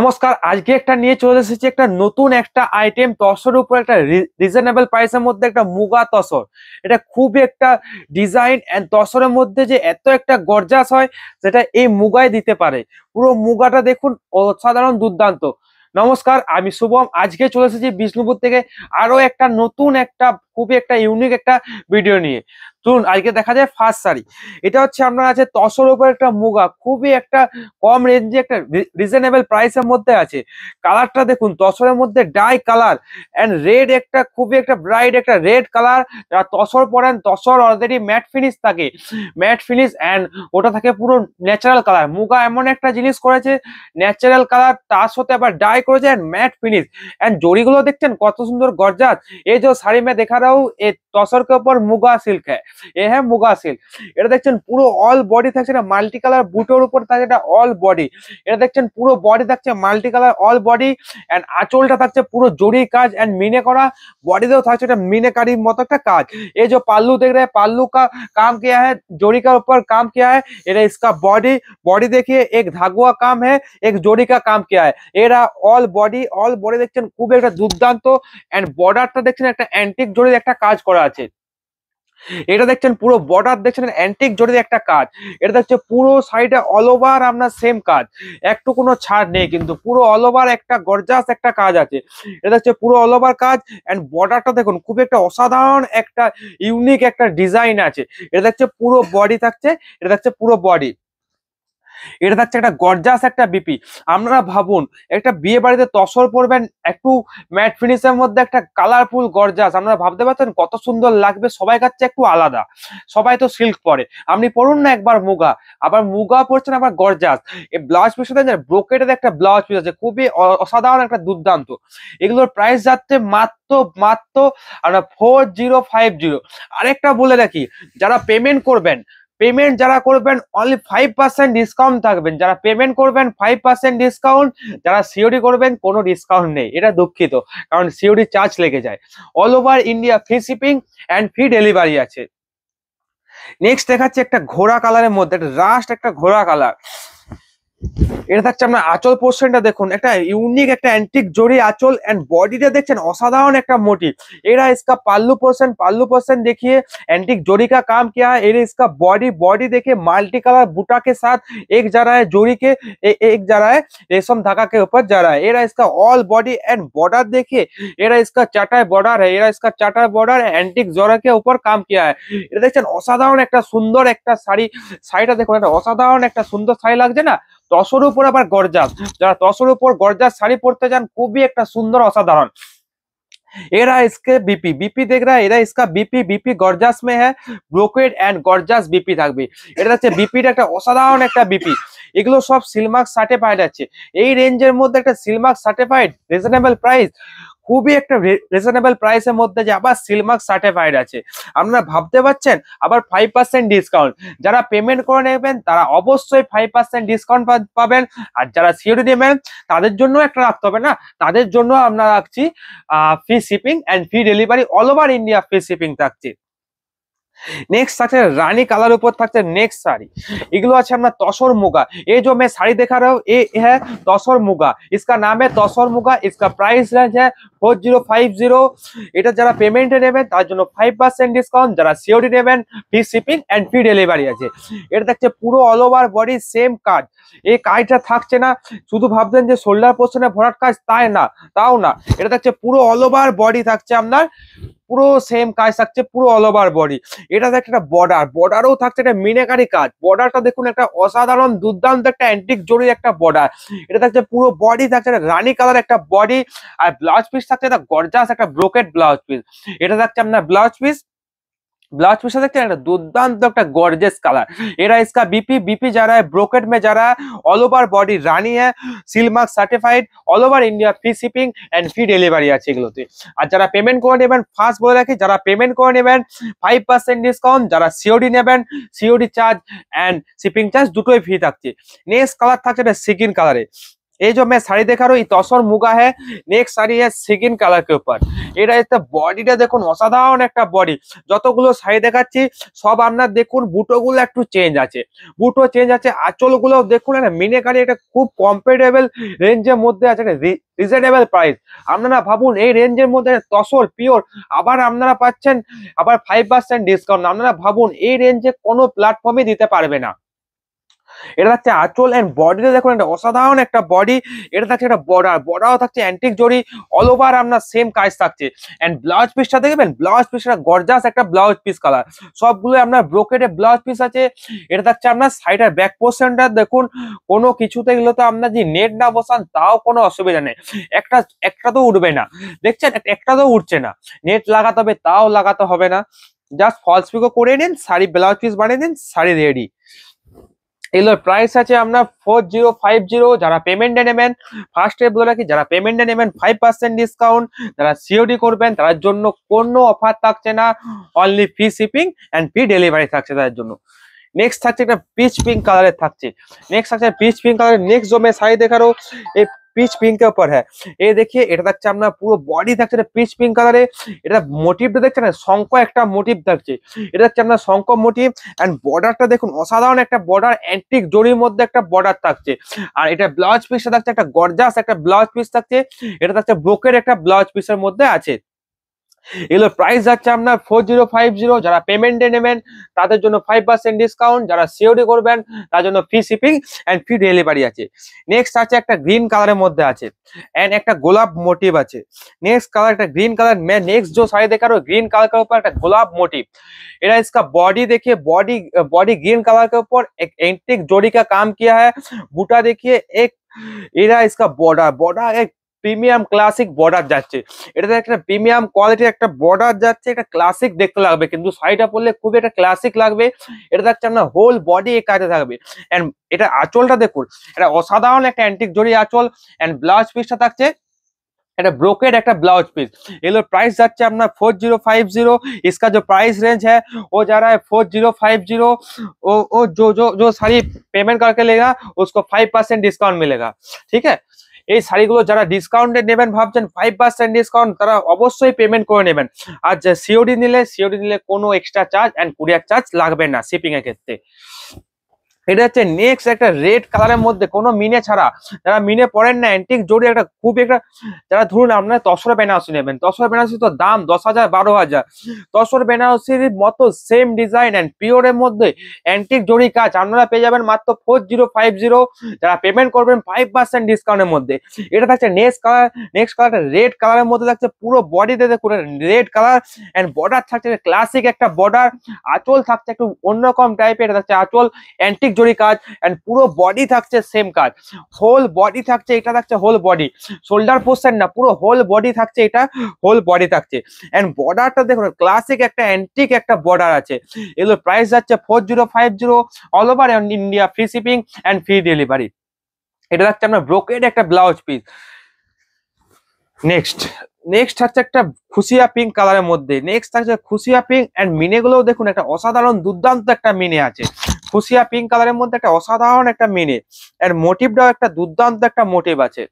নমস্কার। আজকে একটা নিয়ে চলে এসেছি একটা নতুন একটা আইটেম তসরের উপর একটা রিজনেবল প্রাইসের মধ্যে একটা মুগা তসর। এটা খুবই একটা ডিজাইন এন্ড তসরের মধ্যে যে এত একটা গর্জাস হয় সেটা এই মুগায় দিতে পারে। পুরো মুগাটা দেখুন, অসাধারণ দুর্দান্ত। নমস্কার, আমি শুভম। আজকে চলে এসেছি বিষ্ণুপুর থেকে আরো একটা নতুন একটা খুবই একটা ইউনিক একটা ভিডিও নিয়ে। চলুন আজকে দেখা যায় ফার্স্ট শাড়ি। এটা হচ্ছে আপনার আছে তসর উপর একটা মুগা, খুবই একটা কম রেঞ্জে একটা রিজনেবল প্রাইসের মধ্যে আছে। কালারটা দেখুন, তসরের মধ্যে ডাই কালার এন্ড রেড, একটা খুবই একটা ব্রাইট একটা রেড কালার। যারা তসর পরেন, তসর অলরেডি ম্যাট ফিনিশ থাকে, ম্যাট ফিনিশ এন্ড ওটা থাকে পুরো ন্যাচারাল কালার। মুগা এমন একটা জিনিস করেছে, ন্যাচারাল কালার তার সাথে আবার ডাই করেছে এন্ড ম্যাট ফিনিশ। एंड जोड़ीগুলো দেখছেন কত সুন্দর গর্জাস। ये जो साड़ी मैं दिखा रहा हूँ ये तसर के ऊपर मुगा सिल्क है, ये है मुगा सिल्क। এটা দেখছেন পুরো অল বডি থাকছে না মাল্টি কালার বুটোর উপর থাকে, এটা অল বডি। এটা দেখছেন পুরো বডি থাকছে multi colour all body and আঁচলটা থাকছে পুরো জড়ির কাজ এন্ড মিনে করা। বডিতেও থাকছে এটা মিনেকারির মতো একটা কাজ। ये जो पाल्लू देख रहे हैं, पाल्लू का काम किया है, जोड़ी का ऊपर काम किया है। এটা इसका बॉडी, बॉडी देखिए एक धागुआ काम है, एक जोड़ी का काम किया है। এরা অল বডি দেখছেন খুব একটা দুর্দান্ত এন্ড বর্ডারটা দেখছেন একটা অ্যান্টিক জড়ির একটা কাজ করা আছে। এটা দেখছেন পুরো বর্ডার দেখছেন অ্যান্টিক জড়ির একটা কাজ। এটা দেখছে পুরো সাইডে অল ওভার আপনার সেম কাজ, একটু কোনো ছাড় নেই, কিন্তু পুরো অল ওভার একটা গর্জাস একটা কাজ আছে। এটা দেখছে পুরো অল ওভার কাজ এন্ড বর্ডারটা দেখুন খুব একটা অসাধারণ একটা ইউনিক একটা ডিজাইন আছে। এটা দেখছে পুরো বডি থাকছে, এটা দেখছে পুরো বডি। এটা থাকছে একটা গর্জাস একটা বিপি। আপনারা ভাবুন একটা বিয়ে বাড়িতে তসর পরবেন, একটু ম্যাট ফিনিশের মধ্যে একটা কালারফুল গর্জাস, আপনারা ভাবতে পারছেন কত সুন্দর লাগবে। সবাই কাছে একটু আলাদা, সবাই তো সিল্ক পরে, আপনি পরুন না একবার মুগা, আবার মুগা পরছেন আবার গর্জাস। এই ব্লাউজ পিসটা ব্রোকেটের একটা ব্লাউজ পিস আছে, খুবই অসাধারণ একটা দুর্দান্ত। এগুলোর প্রাইস যাচ্ছে মাত্র মাত্র আমরা 4050। আরেকটা বলে রাখি, যারা পেমেন্ট করবেন, পেমেন্ট যারা করবেন অনলি 5% ডিসকাউন্ট থাকবেন। যারা পেমেন্ট করবেন 5% ডিসকাউন্ট, যারা সিওডি করবেন কোনো ডিসকাউন্ট নেই। এটা দুঃখিত, কারণ সিওডি চার্জ লেগে যায়। All over India free shipping and free delivery আছে। নেক্সট দেখাচ্ছি একটা ঘোড়া কালারের মধ্যে, একটা রাস্ট একটা ঘোড়া কালার। এটা থাকছে আপনার আঁচল পোর্শনটা দেখুন, একটা ইউনিক একটা অ্যান্টিক জড়ি আঁচল এন্ড বডিটা দেখছেন অসাধারণ একটা মোটিভ। एरा इसका पाल्लू पोर्शन देखिए एंटिक जोड़ी का काम किया है। एरा इसका बॉडी देखिए मल्टी कलर बूटा के साथ एक जा रहा है, जोड़ी के एक जा रहा है, रेशम धागा के ऊपर जा रहा है। एरा इसका ऑल बॉडी एंड बॉर्डर देखिए, एरा इसका चाटाई बॉर्डर है, एरा इसका चाटाई बॉर्डर एंटिक जोड़ा के ऊपर काम किया है। এটা দেখছেন অসাধারণ একটা সুন্দর একটা শাড়ি। শাড়িটা দেখুন, একটা অসাধারণ একটা সুন্দর শাড়ি লাগছে না তসর উপর আবার গর্জাস। যারা তসর উপর গর্জাস শাড়ি পরতে চান, খুবই একটা সুন্দর অসাধারণ। एरा इसके बीपी देख रहा है, एरा इसका बीपी गॉर्जास में है, ब्रोकेड एंड गॉर्जास बीपी থাকবে। এটা হচ্ছে বিপির একটা অসাধারণ একটা বিপি। এগুলো সব সিলমার্ক সার্টিফাইড আছে। এই রেঞ্জের মধ্যে একটা সিলমার্ক সার্টিফাইড রিজনেবল প্রাইস, খুবই একটা রিজনেবল প্রাইসের মধ্যে যে আবার সিলমার্ক সার্টিফাইড আছে। আপনারা ভাবতে পারছেন আবার 5% ডিসকাউন্ট। যারা পেমেন্ট করে নেবেন তারা অবশ্যই 5% ডিসকাউন্ট পাবেন। আর যারা সিওডি নেবেন তাদের জন্য একটা রাখতে হবে না, তাদের জন্য আমরা রাখছি free shipping and free delivery, all over India free shipping থাকছে। नेक्स्ट থাকছে রানী কালার উপর থাকছে नेक्स्ट साड़ी। এগুলো আছে আপনার তসর মুগা। ये जो मैं साड़ी दिखा रहा हूँ ये है तसर मुगा, इसका नाम है तसर मुगा। इसका प्राइस रेंज है 4050। এটা যারা পেমেন্টে নেবেন তার জন্য 5% ডিসকাউন্ট, যারা সিওডি নেবেন free shipping and free delivery আছে। এটা দেখছে পুরো অল ওভার বডি সেম কাজ। এই কাজটা থাকছে না শুধু ভাবছেন যে শোল্ডার পোর্শনে ভরাট কাজ, তাই না, তাও না। এটা দেখছে পুরো অল ওভার বডি থাকছে আপনার, পুরো সেম কাজ থাকছে পুরো অল ওভার বডি। এটা দেখছে একটা বর্ডারও থাকছে একটা মিনাকারি কাজ। বর্ডারটা দেখুন একটা অসাধারণ দুর্দান্ত একটা অ্যান্টিক জড়ির একটা বর্ডার। এটা থাকছে পুরো বডি থাকছে একটা রানী কালার একটা বডি। আর ব্লাউজ পিস থাকছে একটা গর্জাস একটা ব্রোকেট ব্লাউজ পিস। এটা থাকছে আপনার ব্লাউজ পিস। ब्लाउज पीस देखते हैं दुर्दांत एक गॉर्जियस कलर। एरा इसका बीपी जा रहा है, ब्रोकेट में जा रहा है, ऑल ओवर बॉडी रानी है, seal mark certified, all over India free shipping and free delivery আছে এগুলোতে। আর যারা পেমেন্ট করে নেবেন, ফার্স্ট বলে রাখি, যারা পেমেন্ট করে নেবেন 5% ডিসকাউন্ট, যারা সিওডি নেবেন COD charge and shipping charge দুটোই ফ্রি থাকছে। নেক্সট কালার থাকছে এটা সিকিন কালারে। ये जो मैं साड़ी दिखा रहा हूँ ये तसर मुगा है। नेक्स्ट साड़ी है सिगिन कलर के ऊपर। এটা একটা বডিটা দেখুন অসাধারণ একটা বডি। যতগুলো শাড়ি দেখাচ্ছি সব আপনার দেখুন বুটোগুলো একটু চেঞ্জ আছে, বুটো চেঞ্জ আছে, আঁচলগুলো দেখুন না মিনেকারি, এটা খুব কম্পারেটেবল রেঞ্জের মধ্যে আছে, রিজনেবল প্রাইস। আপনারা ভাবুন এই রেঞ্জের মধ্যে তসর পিওর, আবার আপনারা পাচ্ছেন আবার 5% ডিসকাউন্ট। আপনারা ভাবুন এই রেঞ্জে কোনো প্ল্যাটফর্মে দিতে পারবে না। এটা থাকছে আঁচল এন্ড বডিতে দেখুন একটা অসাধারণ একটা বডি। এটা থাকছে একটা বর্ডারও থাকছে অ্যান্টিক জরি, অল ওভার আপনার সেম কাজ থাকছে। এন্ড ব্লাউজ পিসটা দেখবেন, ব্লাউজ পিসটা গর্জাস একটা ব্লাউজ পিস কালার, সবগুলো আপনার ব্রোকেডে ব্লাউজ পিস আছে। এটা থাকছে আপনার সাইডের ব্যাক পোর্শনটা দেখুন, কোনো কিছুতে গেলে তো আপনার যদি নেট না বসান তাও কোনো অসুবিধা নেই, একটা একটা তো উঠবে না, দেখছেন একটা তো উঠছে না, নেট লাগাতে হবে তাও লাগাতে হবে না, জাস্ট ফলস পিকো করে নিন, শাড়ি ব্লাউজ পিস বানিয়ে দিন, শাড়ি রেডি। এগুলোর প্রাইস আছে আপনার 4050। যারা পেমেন্টে নেবেন, ফার্স্টে বলে রাখি, যারা পেমেন্টে নেবেন 5% ডিসকাউন্ট, যারা সিওডি করবেন তার জন্য কোনো অফার থাকছে না, only free shipping and free delivery থাকছে তাদের জন্য। নেক্সট থাকছে একটা পিচ পিঙ্ক কালারের থাকছে, নেক্সট থাকছে পিচ পিঙ্ক কালারের। নেক্সট जो मैं साड़ी देखा रहा हूँ ये পিচ পিঙ্ক के ऊपर है। ये देखिए এটা থাকছে আপনার পুরো বডি থাকছে পিচ পিঙ্ক কালারে। এটা মোটিভটা দেখছেন শঙ্খ একটা মোটিভ থাকছে, এটা হচ্ছে আপনার শঙ্খ মোটিভ। এন্ড বর্ডারটা দেখুন অসাধারণ একটা বর্ডার, অ্যান্টিক জরির মধ্যে একটা বর্ডার থাকছে। আর এটা ব্লাউজ পিসটা থাকছে একটা গর্জাস একটা ব্লাউজ পিস থাকছে, এটা থাকছে ব্রোকের একটা ব্লাউজ পিসের মধ্যে আছে। এগুলোর প্রাইস যাচ্ছে আপনার 4050। যারা পেমেন্টে নেবেন তাদের জন্য 5% ডিসকাউন্ট, যারা সিওডি করবেন তার জন্য free shipping and free delivery আছে। নেক্সট আছে একটা গ্রিন কালারের মধ্যে আছে এন্ড একটা গোলাপ মোটিভ আছে। नेक्स्ट कलर একটা ग्रीन कलर में नेक्स्ट जो साड़ी देखा रहा हूँ ग्रीन कलर के ऊपर একটা গোলাপ मोटिव। एरा इसका बॉडी देखिए, बॉडी बॉडी ग्रीन कलर के ऊपर एक एंटिक जोड़ी का काम किया है। बूटा देखिए एक, एरा इसका बॉर्डर बॉर्डर एक প্রিমিয়াম ক্লাসিক বর্ডার যাচ্ছে, এটাতে একটা প্রিমিয়াম কোয়ালিটির একটা বর্ডার যাচ্ছে, একটা ক্লাসিক দেখতে লাগবে, কিন্তু শাড়িটা পরলে খুবই একটা ক্লাসিক লাগবে। এটা থাকছে আপনার হোল বডি এই কাজে থাকবে। এন্ড এটা আঁচলটা দেখুন, এটা অসাধারণ একটা অ্যান্টিক জড়ি আঁচল। এন্ড ব্লাউজ পিসটা থাকছে এটা ब्रोकेड একটা ब्लाउज पीस। ये प्राइस যাচ্ছে আপনার 4050। इसका जो प्राइस रेंज है वो जा रहा है 4050। वो जो साड़ी पेमेंट करके लेगा उसको 5% डिस्काउंट मिलेगा, ठीक है। এই শাড়িগুলো যারা ডিসকাউন্টে নেবেন ভাবছেন 5% ডিসকাউন্ট, তারা অবশ্যই পেমেন্ট করে নেবেন। আর সিওডি নিলে কোনো extra charge and courier charge লাগবে না শিপিং এর ক্ষেত্রে। এটা হচ্ছে নেক্সট একটা রেড কালারের মধ্যে কোনো মিনে ছাড়া, যারা মিনে পড়েন না অ্যান্টিক জড়ি একটা খুব একটা, যারা ধরুন আপনার তসর বেনারসি নেবেন, তসর বেনারসি তো দাম 10,000 12,000, তসর বেনারসির মতো সেম ডিজাইন এন্ড পিওরের মধ্যে অ্যান্টিক জড়ি কাজ আপনারা পেয়ে যাবেন মাত্র 4050। যারা পেমেন্ট করবেন 5% ডিসকাউন্টের মধ্যে। এটা থাকছে নেক্সট কালারটা রেড কালারের মধ্যে থাকছে, পুরো বডিতে দেখুন রেড কালার এন্ড বর্ডার থাকছে ক্লাসিক একটা বর্ডার, আঁচল থাকছে একটু অন্যরকম টাইপের, এটা থাকছে আঁচল অ্যান্টিক জড়ি কাজ এন্ড পুরো বডি থাকছে সেম কাজ, হোল বডি থাকছে, এটা থাকছে হোল বডি, শোল্ডার পোর্শন না, পুরো হোল বডি থাকছে, এটা হোল বডি থাকছে। এন্ড বর্ডারটা দেখুন ক্লাসিক একটা অ্যান্টিক একটা বর্ডার আছে। এগুলোর প্রাইস যাচ্ছে 4050, all over India free shipping and free delivery. এটা থাকছে আপনার ব্রোকেড একটা ব্লাউজ পিস। নেক্সট থাকছে একটা খুশিয়া পিঙ্ক কালারের মধ্যে, নেক্সট থাকছে খুশিয়া পিঙ্ক এন্ড মিনে গুলোও দেখুন একটা অসাধারণ দুর্দান্ত একটা মিনে আছে। খুশিয়া পিঙ্ক কালারের মধ্যে একটা অসাধারণ একটা মিনে, এর মোটিভটাও একটা দুর্দান্ত একটা মোটিভ আছে।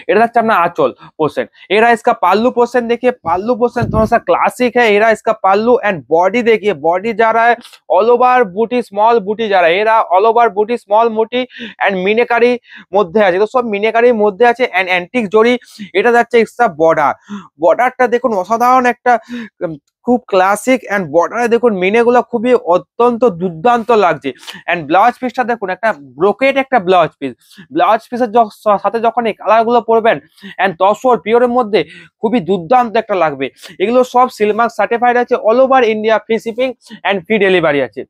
এটা হচ্ছে अपना आंचल पोर्शन। एरा इसका पाल्लू पोर्शन देखिए, पाल्लू पोर्शन थोड़ा सा क्लासिक है। एरा इसका पाल्लू एंड बॉडी देखिए, बॉडी जा रहा है ऑल ओवर बूटी, स्मॉल बूटी जा रहा है। एरा ऑल ओवर बूटी स्मॉल बूटी एंड মিনেকারি মধ্যে আছে, তো সব মিনেকারির মধ্যে আছে এন্ড অ্যান্টিক জড়ি। এটা যাচ্ছে এক্সট্রা বর্ডারটা দেখুন অসাধারণ একটা খুব ক্লাসিক এন্ড বর্ডারে দেখুন মিনেগুলো খুবই অত্যন্ত দুর্দান্ত লাগছে। এন্ড ব্লাউজ পিসটা দেখুন একটা ব্রোকেড একটা ব্লাউজ পিসের সাথে যখন এই কালার গুলো পরবেন এন্ড তসর পিওরের মধ্যে খুবই দুর্দান্ত একটা লাগবে। এগুলো সব সিলমার্ক সার্টিফাইড আছে, all over India free shipping and free delivery আছে।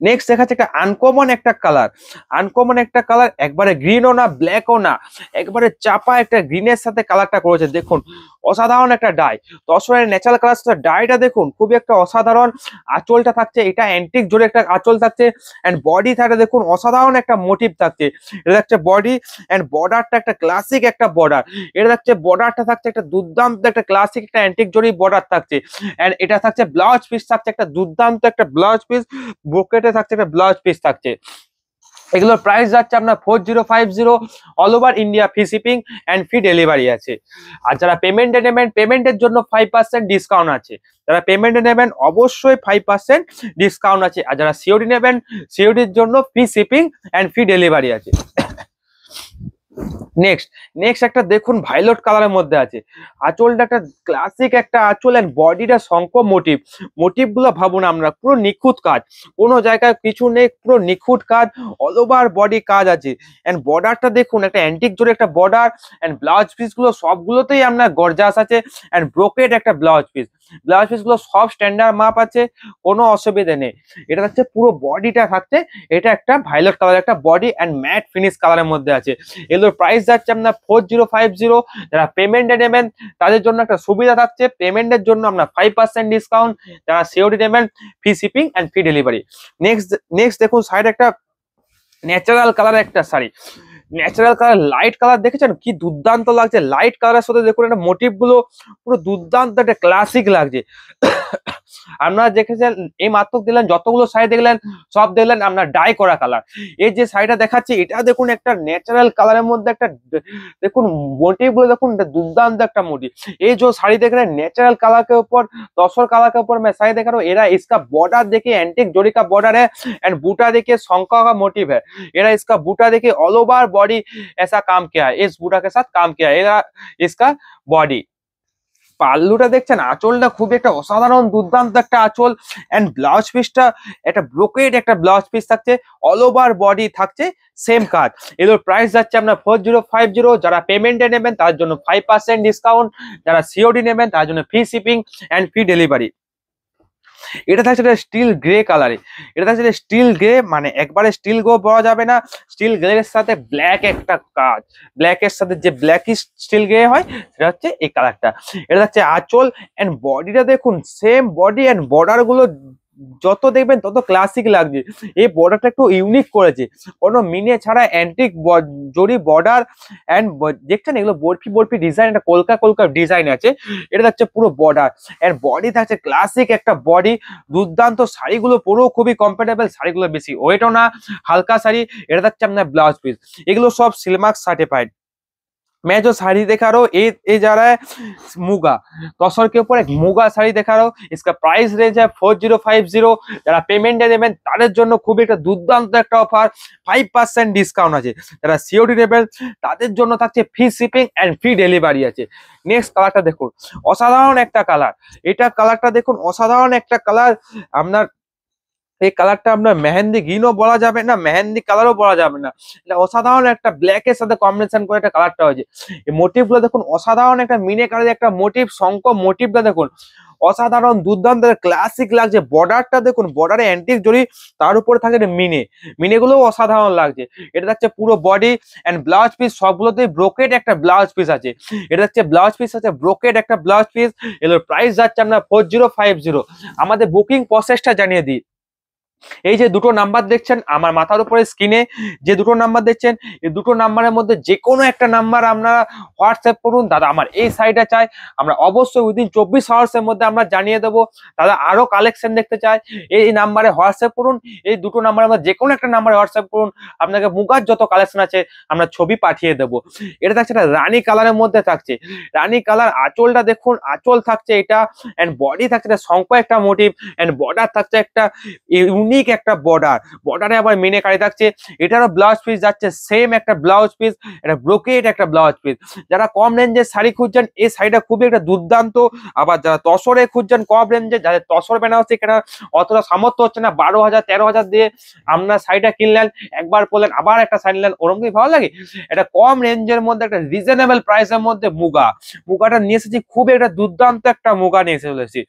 নেক্সট দেখাচ্ছে একটা আনকমন একটা কালার, একবারে গ্রিনও না ব্ল্যাকও না, একবারে চাপা একটা গ্রিনের সাথে কালারটা করেছে। দেখুন অসাধারণ একটা ডাই, তসরের ন্যাচারাল কালার ডাইটা দেখুন খুবই একটা অসাধারণ। আঁচলটা থাকছে এটা অ্যান্টিক জোরে একটা আঁচল থাকছে এন্ড বডি থাকতে দেখুন অসাধারণ একটা মোটিভ থাকছে। এটা থাকছে বডি এন্ড বর্ডারটা একটা ক্লাসিক একটা বর্ডার, এটা থাকছে বর্ডারটা থাকছে একটা দুর্দান্ত একটা ক্লাসিক একটা অ্যান্টিক জরি বর্ডার থাকছে। এন্ড এটা থাকছে ব্লাউজ পিস থাকছে একটা দুর্দান্ত একটা ব্লাউজ পিস, বুকেটে থাকছে একটা ব্লাউজ পিস থাকছে। এগুলোর প্রাইস যাচ্ছে আপনার 4050, all over India free shipping and free delivery আছে। আর যারা পেমেন্টে নেবেন, পেমেন্টের জন্য 5% ডিসকাউন্ট আছে। যারা পেমেন্টে নেবেন অবশ্যই 5% ডিসকাউন্ট আছে। আর যারা সিওডি নেবেন, সিওডির জন্য free shipping and free delivery আছে। নেক্সট একটা দেখুন ভাইলট কালারের মধ্যে আছে। আঁচলটা একটা ক্লাসিক একটা আঁচল, এন্ড বডিটা শঙ্খ মোটিভ গুলো ভাবুন, আমরা পুরো নিখুঁত কাজ, কোনো জায়গায় কিছু নেই, পুরো নিখুঁত কাজ, অল ওভার বডি কাজ আছে। এন্ড বর্ডারটা দেখুন, একটা অ্যান্টিক জোরে একটা বর্ডার, এন্ড ব্লাউজ পিস গুলো সবগুলোতেই আপনার গর্জাস আছে, এন্ড ব্রোকেড একটা ব্লাউজ পিস গুলো সব স্ট্যান্ডার্ড মাপ আছে, কোনো অসুবিধা নেই। এটা হচ্ছে পুরো বডিটা থাকছে, এটা একটা ভাইলট কালার একটা বডি অ্যান্ড ম্যাট ফিনিশ কালারের মধ্যে আছে। এগুলোর প্রাইস যাচ্ছে আপনার 4050। যারা পেমেন্টে নেবেন তাদের জন্য একটা সুবিধা থাকছে, পেমেন্টের জন্য আপনার 5% ডিসকাউন্ট, যারা সিওডি নেবেন free shipping and free delivery. Next দেখুন সাইড একটা ন্যাচারাল কালার একটা sari, natural colour light colour দেখেছেন কি দুর্দান্ত লাগছে। লাইট কালারের সাথে দেখুন একটা মোটিভ গুলো পুরো দুর্দান্ত একটা ক্লাসিক লাগছে। আপনারা দেখেছেন এই মাত্র দিলেন, যতগুলো শাড়ি দেখলেন সব দেখলেন আপনার ডাই করা কালার। এই যে শাড়িটা দেখাচ্ছি এটা দেখুন একটা ন্যাচারাল কালারের মধ্যে একটা দেখুন মোটিভ গুলো দেখুন, দুর্দান্ত একটা মোটিভ। এই যে শাড়ি देख रहे हैं नेचुरल कलर के ऊपर, तसर कलर के ऊपर मैं शाड़ी देख रहा हूँ। एरा इसका बॉर्डर देखिए एंटिक जोड़ी का बॉर्डर है, एंड बूटा देखिए शंखा का मोटिव है। एरा इसका बूटा देखिए ऑल ओवर बॉडी ऐसा काम किया है, इस बूटा के साथ काम किया है। एरा इसका बॉडी পাল্লুটা দেখছেন, আঁচলটা খুব একটা অসাধারণ দুর্দান্ত একটা আঁচল, এন্ড ব্লাউজ পিসটা একটা ব্রোকেড একটা ব্লাউজ পিস থাকছে, অল ওভার বডি থাকছে সেম কাজ। এগুলোর প্রাইস যাচ্ছে আপনার 4050। যারা পেমেন্টে নেবেন তার জন্য 5% ডিসকাউন্ট, যারা সিওডি নেবেন তার জন্য free shipping and free delivery. এটা থাকছে স্টিল গ্রে কালারে, এটা থাকছে স্টিল গ্রে, মানে একবারে স্টিল গ্রে পাওয়া যাবে না, স্টিল গ্রে এর সাথে ব্ল্যাক একটা কাজ, ব্ল্যাক এর সাথে যে ব্ল্যাকিশ স্টিল গ্রে হয় সেটা হচ্ছে এই কালারটা। এটা থাকছে আঁচল, এন্ড বডিটা দেখুন সেম বডি, এন্ড বর্ডার গুলো যত দেখবেন তত ক্লাসিক লাগছে। এই বর্ডারটা একটু ইউনিক করেছে, কোনো মিনে ছাড়া অ্যান্টিক জরি বর্ডার, এন্ড দেখছেন এগুলো বরফি ডিজাইন, একটা কলকা ডিজাইন আছে। এটা থাকছে পুরো বর্ডার, এন্ড বডি থাকছে ক্লাসিক একটা বডি, দুর্দান্ত। শাড়িগুলো পুরো খুবই কমফোর্টেবল, শাড়িগুলো বেশি ওয়েটও না, হালকা শাড়ি। এটা থাকছে আপনার ব্লাউজ পিস, এগুলো সব সিলমার্ক সার্টিফাইড। मैं जो साड़ी दिखा रहा हूँ ये जा रहा है मुगा तसर के ऊपर, एक मुगा साड़ी दिखा रहा हूँ। इसका प्राइस रेंज है 4050। যারা পেমেন্টে নেবেন তাদের জন্য খুব একটা দুর্দান্ত একটা অফার, 5% ডিসকাউন্ট আছে। যারা সিওডি নেবেন তাদের জন্য থাকছে free shipping and free delivery আছে। নেক্সট কালারটা দেখুন, অসাধারণ একটা কালার, এটা কালারটা দেখুন অসাধারণ একটা কালার। আপনার এই কালারটা আপনার মেহেন্দি গ্রিনও বলা যাবে না, মেহেন্দি কালারও বলা যাবে না, এটা অসাধারণ একটা ব্ল্যাক এর সাথে কম্বিনেশন করে একটা কালারটা হয়েছে। এই মোটিভ গুলো দেখুন অসাধারণ একটা মিনে কালারের একটা মোটিভ, শঙ্খ মোটিভটা দেখুন অসাধারণ দুর্দান্ত ক্লাসিক লাগছে। বর্ডারটা দেখুন, বর্ডারে অ্যান্টিক জড়ি, তার উপরে থাকে মিনে গুলো অসাধারণ লাগছে। এটা হচ্ছে পুরো বডি এন্ড ব্লাউজ পিস সবগুলোতেই ব্রোকেড একটা ব্লাউজ পিস আছে। এটা হচ্ছে ব্লাউজ পিস আছে ব্রোকেড একটা ব্লাউজ পিস। এর প্রাইস যাচ্ছে আপনার 4050। আমাদের বুকিং প্রসেসটা জানিয়ে দিই। এই যে দুটো নাম্বার দেখছেন আমার মাথার উপরে স্ক্রিনে, যে দুটো নাম্বার দেখছেন এই দুটো নাম্বারের মধ্যে যে কোনো একটা নাম্বার আপনারা হোয়াটসঅ্যাপ করুন, দাদা আমার এই শাড়িটা চাই, আমরা অবশ্যই উইদিন 24 আওয়ার্স এর মধ্যে আমরা জানিয়ে দেবো। দাদা আরো কালেকশন দেখতে চাই, এই নাম্বারে হোয়াটসঅ্যাপ করুন। এই দুটো নাম্বারের মধ্যে যে কোনো একটা নাম্বারে হোয়াটসঅ্যাপ করুন, আপনাকে মুগার যত কালেকশন আছে আমরা ছবি পাঠিয়ে দেবো। এটা থাকছে একটা রানী কালারের মধ্যে থাকছে, রানী কালার। আঁচলটা দেখুন, আঁচল থাকছে এটা, এন্ড বডি থাকছে শঙ্খ একটা মোটিভ, এন্ড বর্ডার থাকছে একটা ইউনিক একটা বর্ডারে আবার মিনে কারি থাকছে। এটারও ব্লাউজ পিস যাচ্ছে সেম একটা ব্লাউজ পিস, এটা ব্রোকেড একটা ব্লাউজ পিস। যারা কম রেঞ্জের শাড়ি খুঁজছেন এই শাড়িটা খুবই একটা দুর্দান্ত। আবার যারা তসরে খুঁজছেন কম রেঞ্জে, যাদের তসর বেনারসি কেনা অতটা সামর্থ্য হচ্ছে না, 12,000 13,000 দিয়ে আপনার শাড়িটা কিনলেন, একবার পরলেন আবার একটা শাড়ি নিলেন, ওরকম কি ভালো লাগে? এটা কম রেঞ্জের মধ্যে একটা রিজনেবল প্রাইসের মধ্যে মুগাটা নিয়ে এসেছি, খুব একটা দুর্দান্ত একটা মুগা নিয়ে এসেছি।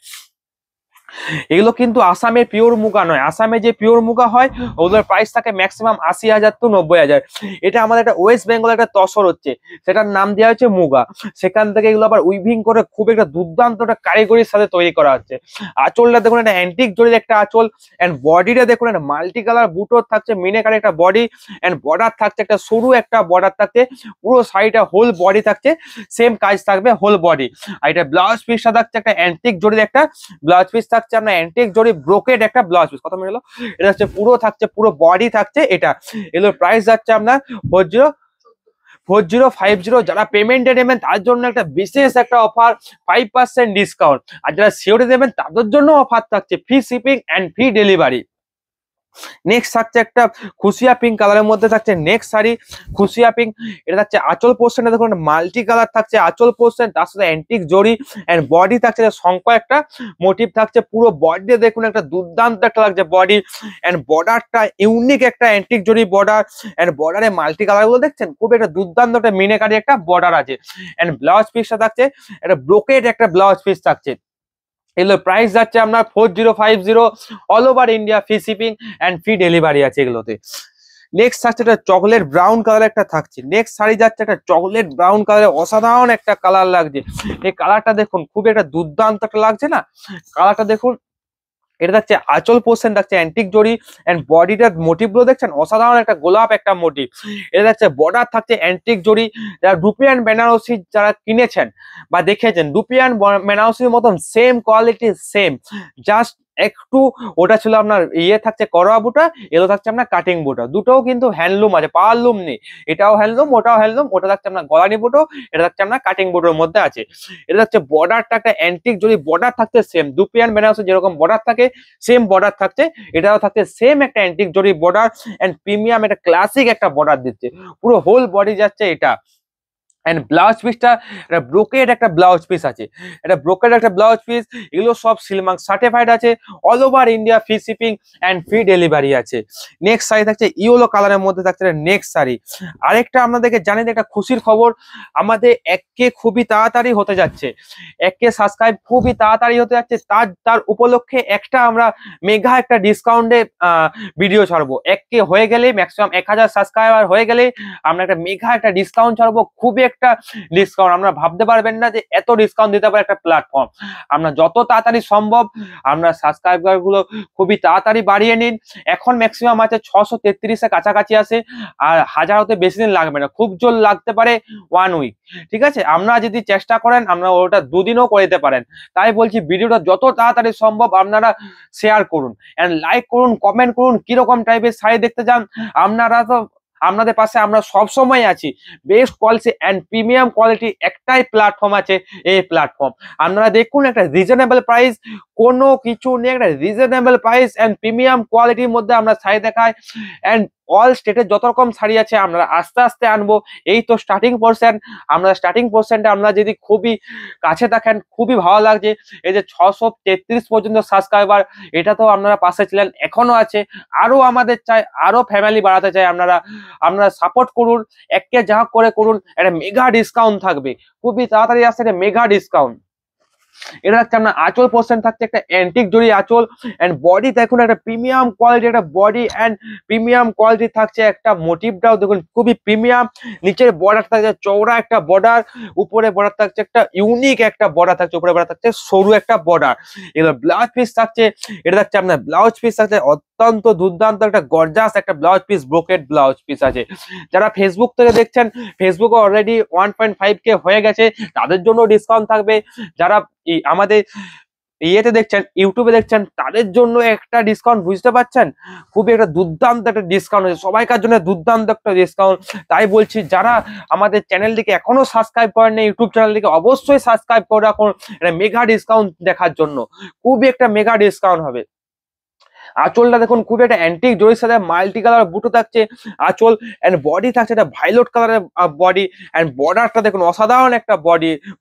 এগুলো কিন্তু আসামের পিওর মুগা নয়, আসামে যে পিওর মুগা হয় ওগুলোর প্রাইস থাকে ম্যাক্সিমাম 80,000 to 90,000। এটা আমাদের একটা ওয়েস্ট বেঙ্গল একটা তসর হচ্ছে, সেটার নাম দেওয়া হচ্ছে মুগা। সেখান থেকে এগুলো আবার উইভিং করে খুব একটা দুর্দান্ত একটা কারিগরির সাথে তৈরি করা হচ্ছে। আঁচলটা দেখুন একটা অ্যান্টিক জরির একটা আঁচল, এন্ড বডিটা দেখুন একটা মাল্টি কালার বুটোর থাকছে, মিনেকারি একটা বডি, এন্ড বর্ডার থাকছে একটা সরু একটা বর্ডার থাকছে, পুরো শাড়িটা হোল বডি থাকছে সেম কাজ থাকবে হোল বডি। আর এটা ব্লাউজ পিসটা থাকছে একটা অ্যান্টিক জরির একটা ব্লাউজ পিস থাকছে। থাকছে আপনার অ্যান্টিক জরি ব্রোকেড একটা ব্লাউজ পিস। কত মিলে? এটা হচ্ছে পুরো থাকছে, পুরো বডি থাকছে এটা। এগুলোর প্রাইস যাচ্ছে আপনার 4050। যারা পেমেন্টে নেবেন তার জন্য একটা বিশেষ একটা অফার, 5% ডিসকাউন্ট। আর যারা সিওরি দেবেন তাদের জন্য অফার থাকছে free shipping and free delivery. Next থাকছে একটা খুশিয়া পিঙ্ক কালারের মধ্যে থাকছে নেক্সট শাড়ি, খুশিয়া পিঙ্ক। এটা থাকছে আঁচল পোর্শনটা দেখুন মাল্টি কালার থাকছে আঁচল পোর্শন, তার সাথে অ্যান্টিক জরি এন্ড বডি থাকছে শঙ্খ একটা মোটিভ থাকছে। পুরো বডিতে দেখুন একটা দুর্দান্ত একটা লাগছে বডি এন্ড বর্ডারটা ইউনিক একটা অ্যান্টিক জরি বর্ডার এন্ড বর্ডারে মাল্টি কালার গুলো দেখছেন, খুব একটা দুর্দান্ত একটা মিনেকারি একটা বর্ডার আছে। এন্ড ব্লাউজ পিসটা থাকছে একটা ব্রোকেড একটা ব্লাউজ পিস থাকছে। এগুলো প্রাইস যাচ্ছে আপনার 4050, all over India free shipping and free delivery আছে এগুলোতে। নেক্সট থাকছে একটা চকলেট ব্রাউন কালার একটা থাকছে। নেক্সট শাড়ি যাচ্ছে একটা চকলেট ব্রাউন কালারের অসাধারণ একটা কালার লাগছে। এই কালারটা দেখুন খুব একটা দুর্দান্ত একটা লাগছে না কালারটা দেখুন। এটা থাকছে আঁচল পোর্শন থাকছে অ্যান্টিক জরি এন্ড বডিটার মোটিভ গুলো দেখছেন অসাধারণ একটা গোলাপ একটা মোটিভ। এটা থাকছে বর্ডার থাকছে অ্যান্টিক জরি। যারা রুপিয়ান বেনারসি যারা কিনেছেন বা দেখেছেন, রুপিয়ান বেনারসির মতন সেম কোয়ালিটি সেম, জাস্ট একটু ওটা ছিল আপনার ইয়ে থাকছে করোয়া বুটা, এগুলো থাকছে আপনার কাটিং বুটা। দুটোও কিন্তু হ্যান্ডলুম আছে, পাওয়ারলুম নেই। এটাও হ্যান্ডলুম ওটাও হ্যান্ডলুম, ওটা থাকছে আপনার গলানি বুটো, এটা থাকছে আপনার কাটিং বুটোর মধ্যে আছে। এটা হচ্ছে বর্ডারটা একটা অ্যান্টিক যদি বর্ডার থাকতে সেম রুপিয়ান বেনারসি যেরকম বর্ডার থাকে সেম বর্ডার থাকছে, এটাও থাকছে সেম একটা অ্যান্টিক জরি বর্ডার এন্ড প্রিমিয়াম একটা ক্লাসিক একটা বর্ডার দিচ্ছে। পুরো হোল বডি যাচ্ছে এটা। এন্ড ব্লাউজ পিসটা এটা ব্রোকেড একটা ব্লাউজ পিস আছে, এটা ব্রোকেড একটা ব্লাউজ পিস। এগুলো সব সিলমার্ক সার্টিফাইড আছে, all over India free shipping and free delivery আছে। নেক্সট শাড়ি থাকছে ইয়েলো কালারের মধ্যে থাকছে নেক্সট শাড়ি। আরেকটা আপনাদেরকে জানিয়ে একটা খুশির খবর, আমাদের 1K খুবই তাড়াতাড়ি হতে যাচ্ছে। 1K সাবস্ক্রাইব খুবই তাড়াতাড়ি হতে যাচ্ছে, তার উপলক্ষে একটা আমরা মেগা একটা ডিসকাউন্টে ভিডিও ছাড়বো। 1K হয়ে গেলে ম্যাক্সিমাম 1000 সাবস্ক্রাইবার হয়ে গেলে আমরা একটা মেগা একটা ডিসকাউন্ট ছাড়বো, খুবই একটা ডিসকাউন্ট। আমরা ভাবতে পারবেন না যে এত ডিসকাউন্ট দিতে পারে একটা প্ল্যাটফর্ম। আমরা যত তাড়াতাড়ি সম্ভব আমরা সাবস্ক্রাইবার গুলো খুবই তাড়াতাড়ি বাড়িয়ে নিন। এখন ম্যাক্সিমাম আছে 633 এর কাছাকাছি আছে, আর 1000 হতে বেশি দিন লাগবে না, খুব জোর লাগতে পারে 1 উইক। ঠিক আছে, আমরা যদি চেষ্টা করেন আমরা ওটা 2 দিনও করে দিতে পারেন। তাই বলছি ভিডিওটা যত তাড়াতাড়ি সম্ভব আপনারা শেয়ার করুন এন্ড লাইক করুন, কমেন্ট করুন কিরকম টাইপের শাড়ি দেখতে চান। আপনারা তো আপনাদের পাশে আমরা সব সময় আছি। Best quality and premium quality একটাই প্ল্যাটফর্ম আছে, এই প্ল্যাটফর্ম। আপনারা দেখুন একটা রিজনেবল প্রাইস, কোনো কিছু নেই, একটা রিজনেবল প্রাইস এন্ড প্রিমিয়াম কোয়ালিটির মধ্যে আমরা শাড়ি দেখাই। এন্ড অল স্টেটের যত রকম শাড়ি আছে আমরা আস্তে আস্তে আনবো। এই তো স্টার্টিং পোর্শন, আমরা স্টার্টিং পোর্শনটা আমরা যদি খুবই কাছে দেখেন খুবই ভালো লাগছে। এই যে 633 পর্যন্ত সাবস্ক্রাইবার, এটা তো আপনারা পাশে ছিলেন, এখনো আছে। আরো আমাদের চাই, আরো ফ্যামিলি বাড়াতে চাই আপনারা সাপোর্ট করুন। 1K যা করে করুন, একটা মেগা ডিসকাউন্ট থাকবে, খুবই তাড়াতাড়ি আসছে একটা মেগা ডিসকাউন্ট। এটা হচ্ছে আপনার আঁচল পোর্শন থাকছে একটা অ্যান্টিক জরি আঁচল এন্ড বডি দেখুন একটা প্রিমিয়াম কোয়ালিটি একটা বডি এন্ড প্রিমিয়াম কোয়ালিটি থাকছে একটা মোটিভটাও দেখুন খুবই প্রিমিয়াম। নিচের বর্ডার থাকছে চওড়া একটা বর্ডার, উপরে বর্ডার থাকছে একটা ইউনিক একটা বর্ডার থাকছে, উপরে বর্ডার থাকছে সরু একটা বর্ডার। এবার ব্লাউজ পিস থাকছে, এটা থাকছে আপনার ব্লাউজ পিস থাকছে অত্যন্ত দুর্দান্ত একটা গর্জাস একটা blouse piece, brocade blouse piece আছে। যারা ফেসবুক থেকে দেখছেন, ফেসবুকে অলরেডি 1.5K হয়ে গেছে, তাদের জন্য ডিসকাউন্ট থাকবে। যারা আমাদের ইয়েতে দেখছেন, ইউটিউবে দেখছেন, তাদের জন্য একটা ডিসকাউন্ট, বুঝতে পারছেন, খুবই একটা দুর্দান্ত একটা ডিসকাউন্ট আছে, সবাইকার জন্য দুর্দান্ত একটা ডিসকাউন্ট। তাই বলছি যারা আমাদের চ্যানেলটিকে এখনো সাবস্ক্রাইব করেন না, ইউটিউব চ্যানেলটিকে অবশ্যই সাবস্ক্রাইব করে রাখুন একটা মেগা ডিসকাউন্ট দেখার জন্য, খুবই একটা মেগা ডিসকাউন্ট হবে। আঁচলটা দেখুন খুব একটা অ্যান্টিক জরির সাথে মাল্টি কালার বুটো থাকছে আঁচল এন্ড বডি থাকছে একটা ভাইলট কালারের বডি এন্ড বর্ডারটা দেখুন অসাধারণ একটা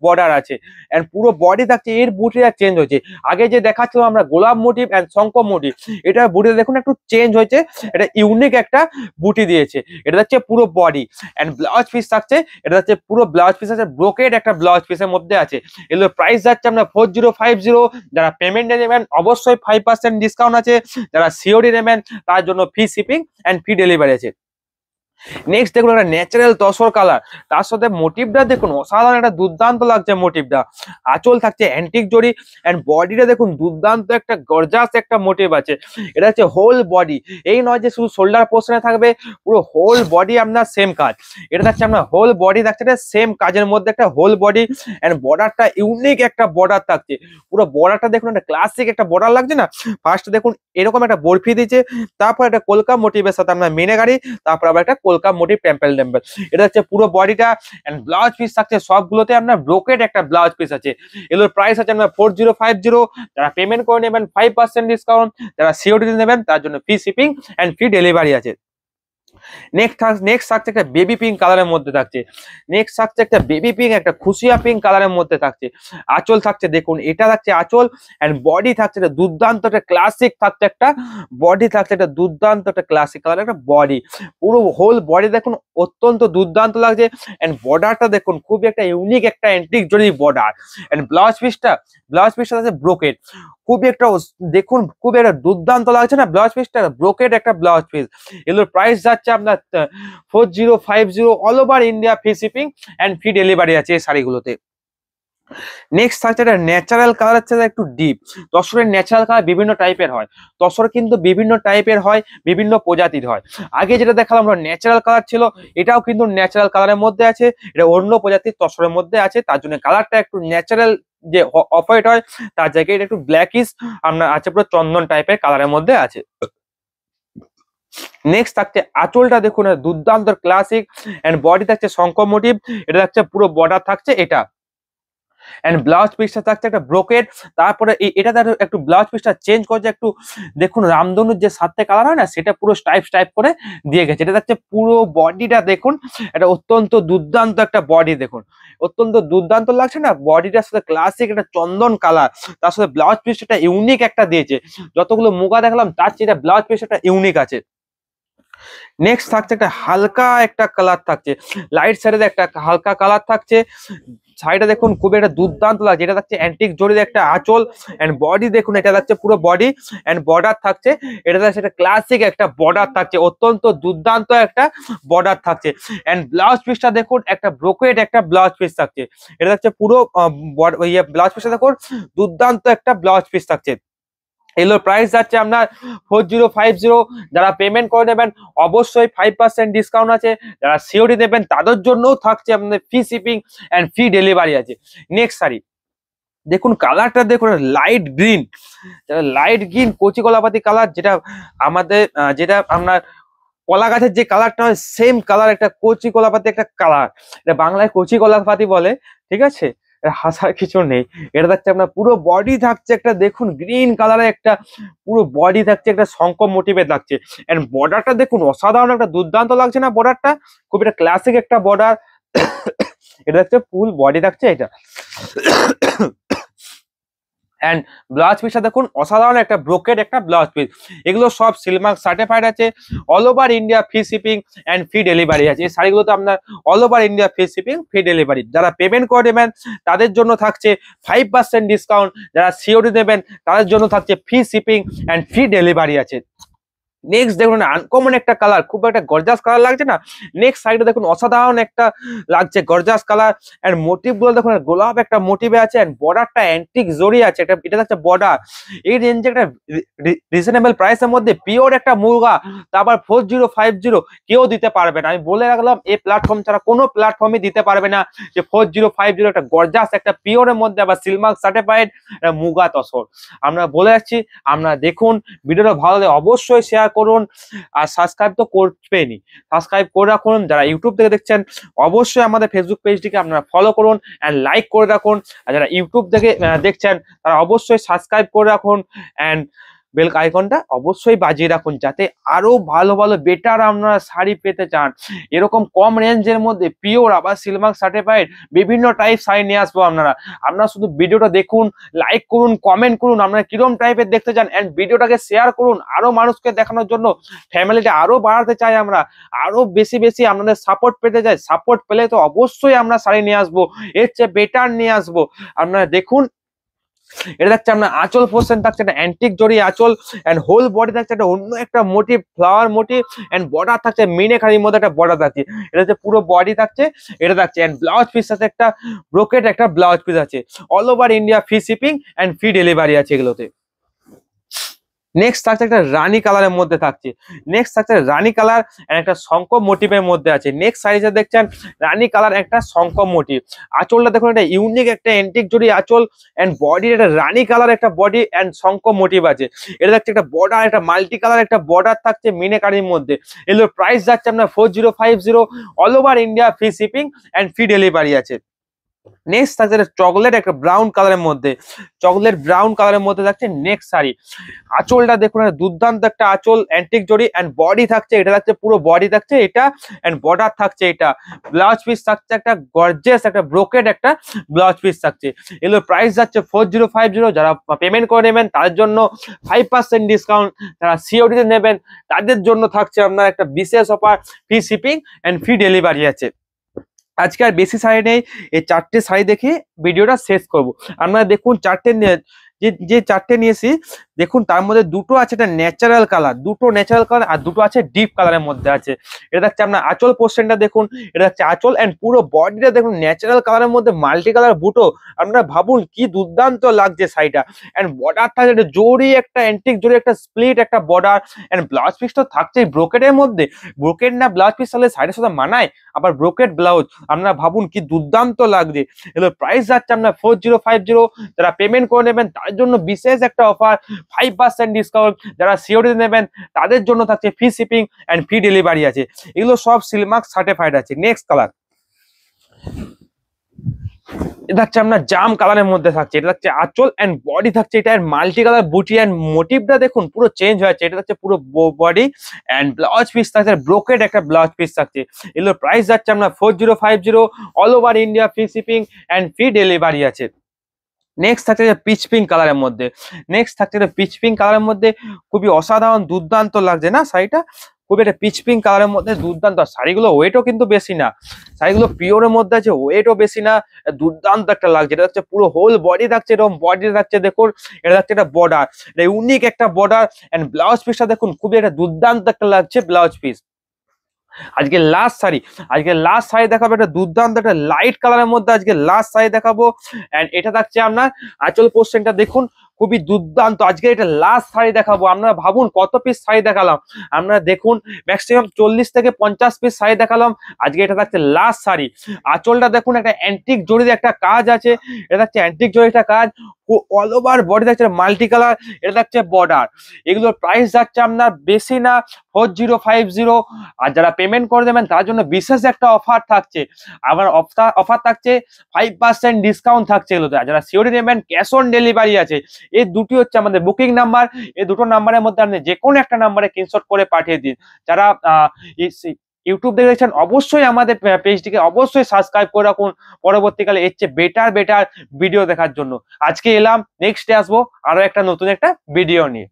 বর্ডার আছে এন্ড পুরো বডি থাকছে। এর বুটিটা চেঞ্জ হয়েছে, আগে যে দেখাচ্ছিলাম আমরা গোলাপ মোটিভ এন্ড শঙ্খ মোটিভ, এটা বুটিটা দেখুন একটু চেঞ্জ হয়েছে, এটা ইউনিক একটা বুটি দিয়েছে। এটা হচ্ছে পুরো বডি এন্ড ব্লাউজ পিস থাকছে, এটা হচ্ছে পুরো ব্লাউজ পিস আছে ব্রোকেড একটা ব্লাউজ পিসের মধ্যে আছে। এগুলো প্রাইস যাচ্ছে আমরা 4050। যারা পেমেন্টে নেবেন অবশ্যই 5% ডিসকাউন্ট আছে, যারা সিওডি নেবেন তার জন্য free shipping and free delivery আছে। নেক্সট দেখুন একটা ন্যাচারাল তসর কালার, তার সাথে মোটিভটা দেখুন অসাধারণ একটা দুর্দান্ত লাগছে মোটিভটা। আঁচল থাকছে অ্যান্টিক জরি, এন্ড বডিটা দেখুন দুর্দান্ত একটা গর্জাস একটা মোটিভ আছে। এটা হচ্ছে হোল বডি, এই নয় যে শুধু শোল্ডার পোর্শনে থাকবে, পুরো হোল বডি আপনার সেম কাজ। এটা থাকছে আপনার হোল বডি থাকছে সেম কাজের মধ্যে একটা হোল বডি, এন্ড বর্ডারটা ইউনিক একটা বর্ডার থাকছে। পুরো বর্ডারটা দেখুন একটা ক্লাসিক একটা বর্ডার লাগছে না। ফার্স্ট দেখুন এরকম একটা বরফি দিচ্ছে, তারপর একটা কলকা মোটিভের সাথে আপনার মিনে গাড়ি, তারপর আবার একটা কলকা মোটিভ টেম্পল টেম্পল। এটা হচ্ছে পুরো বডিটা, এন্ড ব্লাউজ পিস থাকছে সবগুলোতে আপনার ব্রোকেড একটা ব্লাউজ পিস আছে। এগুলোর প্রাইস আছে আপনার 4050। যারা পেমেন্ট করে নেবেন 5% ডিসকাউন্ট, যারা সিওডি নেবেন তার জন্য free shipping and free delivery আছে। নেক্সট থাকছে একটা বেবি পিঙ্ক কালারের মধ্যে থাকছে। নেক্সট থাকছে একটা বেবি পিঙ্ক, একটা খুশিয়া পিঙ্ক কালারের মধ্যে থাকছে। আঁচল থাকছে দেখুন, এটা থাকছে আঁচল, এন্ড বডি থাকছে একটা দুর্দান্ত একটা ক্লাসিক থাকছে একটা বডি থাকছে একটা দুর্দান্ত একটা ক্লাসিক কালার একটা বডি। পুরো হোল বডি দেখুন অত্যন্ত দুর্দান্ত লাগছে, এন্ড বর্ডারটা দেখুন খুবই একটা ইউনিক একটা অ্যান্টিক জরি বর্ডার। এন্ড ব্লাউজ পিসটা আছে ব্রোকেড, খুবই একটা দেখুন খুবই একটা দুর্দান্ত লাগছে না ব্লাউজ পিসটা, ব্রোকেড একটা ব্লাউজ পিস। এগুলোর প্রাইস যাচ্ছে আপনার 4050, all over India free shipping and free delivery আছে এই শাড়িগুলোতে। নেক্সট থাকছে একটা ন্যাচারাল কালার, হচ্ছে একটু ডিপ। তসরের ন্যাচারাল কালার বিভিন্ন টাইপের হয়, তসর কিন্তু বিভিন্ন টাইপের হয়, বিভিন্ন প্রজাতির হয়। আগে যেটা দেখালাম আমরা ন্যাচারাল কালার ছিল, এটাও কিন্তু ন্যাচারাল কালারের মধ্যে আছে, এটা অন্য প্রজাতির তসরের মধ্যে আছে, তার জন্য কালারটা একটু ন্যাচারাল যে অফ হোয়াইট হয় তার জায়গায় এটা একটু ব্ল্যাকিশ আপনার আছে, পুরো চন্দন টাইপের কালারের মধ্যে আছে। নেক্সট থাকছে আঁচলটা দেখুন দুর্দান্ত ক্লাসিক, এন্ড বডি থাকছে শঙ্খ মোটিভ, এটা থাকছে পুরো বর্ডার থাকছে এটা, এন্ড ব্লাউজ পিসটা থাকছে একটা ব্রোকেড। তারপরে এটা একটু ব্লাউজ পিসটা চেঞ্জ করছে একটু, দেখুন রামধনুর যে সাথে কালার হয় না সেটা পুরো স্টাইপ করে দিয়ে গেছে। এটা থাকছে পুরো বডিটা দেখুন, এটা অত্যন্ত দুর্দান্ত একটা বডি দেখুন, অত্যন্ত দুর্দান্ত লাগছে না বডিটার সাথে ক্লাসিক একটা চন্দন কালার, তার সাথে ব্লাউজ পিসটা ইউনিক একটা দিয়েছে। যতগুলো মুগা দেখলাম তার চেয়ে ব্লাউজ পিসটা ইউনিক আছে। নেক্সট থাকছে একটা হালকা একটা কালার থাকছে, লাইট সাইডে একটা হালকা কালার থাকছে। শাড়িটা দেখুন খুবই একটা দুর্দান্ত লাগছে, এটা থাকছে অ্যান্টিক জরির একটা আঁচল, এন্ড বডি দেখুন এটা থাকছে পুরো বডি, এন্ড বর্ডার থাকছে, এটা থাকছে একটা ক্লাসিক একটা বর্ডার থাকছে, অত্যন্ত দুর্দান্ত একটা বর্ডার থাকছে। এন্ড ব্লাউজ পিসটা দেখুন একটা ব্রোকেড একটা ব্লাউজ পিস থাকছে, এটা থাকছে পুরো ব্লাউজ পিসটা দেখুন দুর্দান্ত একটা ব্লাউজ পিস থাকছে। এগুলোর প্রাইস যাচ্ছে আপনার 4050। যারা পেমেন্ট করে নেবেন অবশ্যই 5% ডিসকাউন্ট আছে, যারা সিওডি নেবেন তাদের জন্যও থাকছে আপনাদের free shipping and free delivery আছে। নেক্সট শাড়ি দেখুন, কালারটা দেখুন লাইট গ্রিন কচি কলাপাতি কালার, যেটা আমাদের যেটা আপনার কলা গাছের যে কালারটা হয় সেম কালার, একটা কচি কলাপাতি একটা কালার, এটা বাংলায় কচি কলাপাতি বলে, ঠিক আছে, হাসার কিছু নেই। এটা থাকছে আপনার পুরো বডি থাকছে একটা দেখুন গ্রিন কালারের একটা পুরো বডি থাকছে একটা শঙ্খ মোটিভে থাকছে, এন্ড বর্ডারটা দেখুন অসাধারণ একটা দুর্দান্ত লাগছে না বর্ডারটা, খুব একটা ক্লাসিক একটা বর্ডার। এটা হচ্ছে ফুল বডি থাকছে এটা, এন্ড ব্লাউজ পিসটা দেখুন অসাধারণ একটা ব্রোকেড একটা ব্লাউজ পিস। এগুলো সব সিলমার্ক সার্টিফাইড আছে, all over India free shipping and free delivery আছে। এই শাড়িগুলোতে আপনার all over India free shipping free delivery. যারা পেমেন্ট করে দেবেন তাদের জন্য থাকছে 5% ডিসকাউন্ট, যারা সিওডি দেবেন তাদের জন্য থাকছে free shipping and free delivery আছে। নেক্সট দেখুন আনকমন একটা কালার, খুব একটা গর্জাস কালার লাগছে না। নেক্সট সাইডে দেখুন অসাধারণ একটা লাগছে গর্জাস কালার, এন্ড মোটিভ গুলো দেখুন গোলাপ একটা মোটিভে আছে, এন্ড বর্ডারটা অ্যান্টিক জরি আছে, এটা হচ্ছে বর্ডার। এই রেঞ্জে একটা রিজনেবল প্রাইসের মধ্যে পিওর একটা মুরগা, তারপর 4050 কেউ দিতে পারবে না। আমি বলে রাখলাম এই প্ল্যাটফর্ম ছাড়া কোনো প্ল্যাটফর্মই দিতে পারবে না যে 4050 একটা গর্জাস একটা পিওরের মধ্যে আবার সিলমার্ক সার্টিফাইড মুগা তসর। আমরা বলে যাচ্ছি, আমরা দেখুন ভিডিওটা ভালো লাগে অবশ্যই শেয়ার করুন, আর সাবস্ক্রাইব তো করবেনই, সাবস্ক্রাইব করে রাখুন। যারা ইউটিউব থেকে দেখছেন অবশ্যই আমাদের ফেসবুক পেজটিকে আপনারা ফলো করুন এন্ড লাইক করে রাখুন, আর যারা ইউটিউব থেকে দেখছেন তারা অবশ্যই সাবস্ক্রাইব করে রাখুন এন্ড বেল আইকনটা অবশ্যই বাজিয়ে রাখুন, যাতে আরো ভালো ভালো বেটার আপনারা শাড়ি পেতে চান। এরকম কম রেঞ্জের মধ্যে পিওর আবার সিলমার্ক সার্টিফাইড বিভিন্ন টাইপ শাড়ি নিয়ে আসবো। আপনারা শুধু ভিডিওটা দেখুন, লাইক করুন, কমেন্ট করুন আপনারা কিরকম টাইপের দেখতে চান, এন্ড ভিডিওটাকে শেয়ার করুন আরো মানুষকে দেখানোর জন্য। ফ্যামিলিটা আরো বাড়াতে চাই আমরা, আরো বেশি বেশি আপনাদের সাপোর্ট পেতে চাই। সাপোর্ট পেলে তো অবশ্যই আমরা শাড়ি নিয়ে আসবো, এর চেয়ে বেটার নিয়ে আসবো। আপনারা দেখুন এটা থাকছে আপনার আঁচল পোর্শন থাকছে একটা অ্যান্টিক জরি আঁচল, এন্ড হোল বডি থাকছে একটা অন্য একটা motif, flower motif, and border থাকছে মিনেকারির মধ্যে একটা বর্ডার থাকছে। এটা হচ্ছে পুরো বডি থাকছে, এটা থাকছে এন্ড ব্লাউজ পিস আছে একটা ব্রোকেট একটা ব্লাউজ পিস আছে। All over India free shipping and free delivery আছে এগুলোতে। নেক্সট থাকছে একটা রানী কালারের মধ্যে থাকছে, নেক্সট থাকছে রানী কালার এন্ড একটা শঙ্খ মোটিভের মধ্যে আছে। নেক্সট সাইজে দেখছেন রানী কালার একটা শঙ্খ মোটিভ, আঁচলটা দেখুন একটা ইউনিক একটা এন্টিক জড়ি আঁচল, এন্ড বডির একটা রানী কালার একটা বডি এন্ড শঙ্খ মোটিভ আছে। এটা দেখছে একটা বর্ডার, একটা মাল্টি কালার একটা বর্ডার থাকছে মিনেকারির মধ্যে। এগুলোর প্রাইস যাচ্ছে আপনার 4050, all over India free shipping and free delivery আছে। নেক্সট থাকছে চকলেট একটা ব্রাউন কালারের মধ্যে, চকলেট ব্রাউন কালারের মধ্যে থাকছে নেক্সট শাড়ি। আঁচলটা দেখুন দুর্দান্ত একটা আঁচল অ্যান্টিক জড়ি, এন্ড বডি থাকছে এটা থাকছে পুরো বডি থাকছে এটা, এন্ড বর্ডার থাকছে এটা। ব্লাউজ পিস থাকছে একটা গর্জিয়াস একটা ব্রোকেড একটা ব্লাউজ পিস থাকছে। এগুলো প্রাইস যাচ্ছে 4050। যারা পেমেন্ট করে নেবেন তাদের জন্য 5% ডিসকাউন্ট, যারা সিওডি তে নেবেন তাদের জন্য থাকছে আপনার একটা বিশেষ offer, free shipping and free delivery আছে। আজকে আর বেশি শাড়ি নেই, এই চারটে শাড়ি দেখে ভিডিওটা শেষ করব। আপনারা দেখুন চারটে যে চারটে নিয়েছি দেখুন, তার মধ্যে দুটো আছে এটা ন্যাচারাল কালার, দুটো ন্যাচারাল কালার আর দুটো আছে ডিপ কালারের মধ্যে আছে। এটা দেখছে আপনার আঁচল পোর্শনটা দেখুন, এটা হচ্ছে আঁচল এন্ড পুরো বডিটা দেখুন ন্যাচারাল কালারের মধ্যে মাল্টি কালার বুটো। আপনারা ভাবুন কি দুর্দান্ত লাগছে শাড়িটা। এন্ড বর্ডারটা যেটা জোরি একটা অ্যান্টিক জোরি একটা স্প্লিট একটা বর্ডার, এন্ড ব্লাউজ পিস তো থাকছেই ব্রোকেটের মধ্যে। ব্রোকেট না ব্লাউজ পিস তাহলে শাড়ির সাথে মানায়, আবার ব্রোকেট ব্লাউজ। আপনারা ভাবুন কি দুর্দান্ত লাগছে। এগুলো প্রাইস যাচ্ছে আপনার 4050। যারা পেমেন্ট করে নেবেন তার জন্য বিশেষ একটা অফার, 5% ডিসকাউন্ট। যারা সিওডি নেবেন তাদের জন্য থাকছে free shipping and free delivery আছে। এগুলো সব সিলমার্ক সার্টিফাইড আছে। নেক্সট কালার এটা হচ্ছে আপনার জাম কালারের মধ্যে থাকছে, এটা হচ্ছে আঁচল এন্ড বডি থাকছে এটা মাল্টি কালার বুটি, এন্ড মোটিভটা দেখুন পুরো চেঞ্জ হয়েছে। এটা হচ্ছে পুরো বডি এন্ড ব্লাউজ পিস থাকছে ব্রোকেড একটা ব্লাউজ পিস থাকছে। এগুলোর প্রাইস যাচ্ছে আপনার 4050, all over India free shipping and free delivery আছে। নেক্সট থাকছে পিচ পিঙ্ক কালারের মধ্যে, নেক্সট থাকছে পিচ পিঙ্ক কালারের মধ্যে খুবই অসাধারণ দুর্দান্ত লাগছে না শাড়িটা, খুবই একটা পিচ পিঙ্ক কালারের মধ্যে দুর্দান্ত। শাড়িগুলো ওয়েটও কিন্তু বেশি না, শাড়িগুলো পিওরের মধ্যে আছে, ওয়েটও বেশি না, দুর্দান্ত একটা লাগছে। এটা হচ্ছে পুরো হোল বডি থাকছে, এরকম বডি থাকছে দেখুন। এটা হচ্ছে একটা বর্ডার, এটা ইউনিক একটা বর্ডার, এন্ড ব্লাউজ পিসটা দেখুন খুবই একটা দুর্দান্ত একটা লাগছে ব্লাউজ পিস। আজকে লাস্ট শাড়ি, আজকে লাস্ট শাড়ি দেখাবো একটা দুর্দান্ত একটা লাইট কালারের মধ্যে আজকে লাস্ট শাড়ি দেখাবো। এন্ড এটা থাকছে আপনার আঁচল পোর্শনটা দেখুন খুবই দুর্দান্ত। আজকে এটা লাস্ট শাড়ি দেখাবো। আপনারা ভাবুন কত পিস শাড়ি দেখালাম, আপনারা দেখুন ম্যাক্সিমাম 40 থেকে 50 পিস শাড়ি দেখালাম। আজকে এটা থাকছে লাস্ট শাড়ি। আঁচলটা দেখুন একটা অ্যান্টিক জড়ির একটা কাজ আছে, এটা থাকছে অ্যান্টিক জড়ির একটা কাজ, অল ওভার বডি থাকছে মাল্টি কালার, এটা থাকছে বর্ডার। এগুলোর প্রাইস যাচ্ছে আপনার বেশি না 4050। আর যারা পেমেন্ট করে দেবেন তার জন্য বিশেষ একটা অফার থাকছে, আবার অফার থাকছে 5% ডিসকাউন্ট থাকছে এগুলোতে। যারা সিওডি নেবেন ক্যাশ অন ডেলিভারি আছে। এই দুটি হচ্ছে আমাদের বুকিং নাম্বার, এই দুটো নাম্বারের মধ্যে আপনি যে কোনো একটা নাম্বারে স্ক্রিনশট করে পাঠিয়ে দিন। যারা ইউটিউব দেখে দেখছেন অবশ্যই আমাদের পেজটিকে অবশ্যই সাবস্ক্রাইব করে রাখুন পরবর্তীকালে এর চেয়ে বেটার ভিডিও দেখার জন্য। আজকে এলাম, নেক্সট ডে আসবো আরো একটা নতুন একটা ভিডিও নিয়ে।